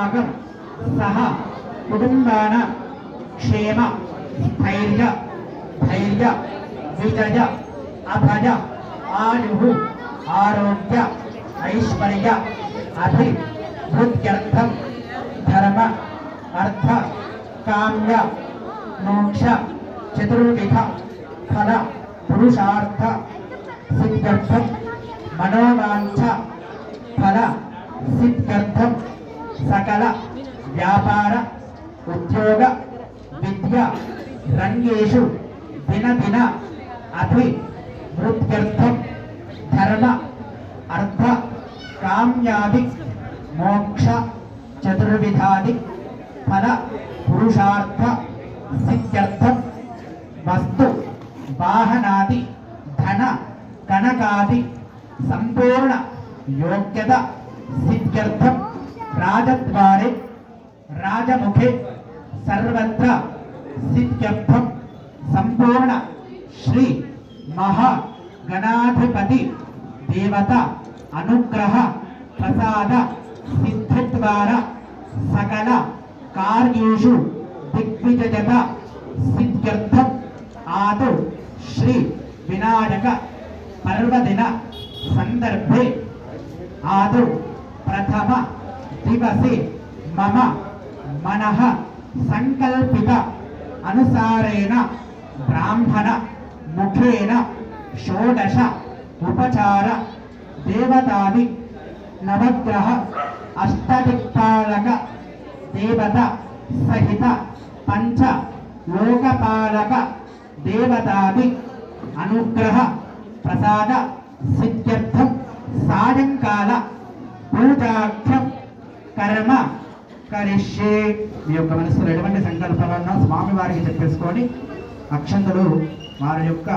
सह कुटुंबान क्षेम स्थैर्य धैर्य विजय अभय आयु आरोग्य ऐश्वर्य अभिवृद्ध्यर्थं धर्म अर्थ काम्य मोक्ष चतुर्विध फल पुरुषार्थ सिद्ध्यर्थं मनोवांछ फल सिद्ध्यर्थं सकल व्यापार उद्योग विद्या रंगेषु दिन दिन अभिवृद्ध्यर्थं धर्म अर्थ काम्यादि मोक्ष चतुर्विधादि फल पुरुषार्थ सिद्ध्यर्थं वस्तु वाहनादि धन कनकादि संपूर्ण योग्यता सिद्ध्यर्थं राजद्वारे राजमुखे सर्वत्र सिद्ध्यर्थं संपूर्ण श्री महागणाधिपति देवता अनुग्रह प्रसाद सिद्धिद्वारा सकल कार्येषु दिग्विजयता सिद्ध्यर्थं आदौ श्री विनायक पर्वदिन संदर्भे आदौ प्रथम दिवसे मम मनः संकल्पित अनुसारेण ब्राह्मण मुखेन षोडश उपचार देवतादि नवग्रह अष्टदिक्पालक देवता सहित पंच लोकपालक देवतादि अनुग्रह प्रसाद सिद्ध्यर्थं सायंकाल पूजाख्यं कर्म करिष्ये। మీ యొక్క మనసులో ఎటువంటి సంకల్పాలను స్వామి వారికి చెప్పేసుకొని అక్షంతలు వారి యొక్క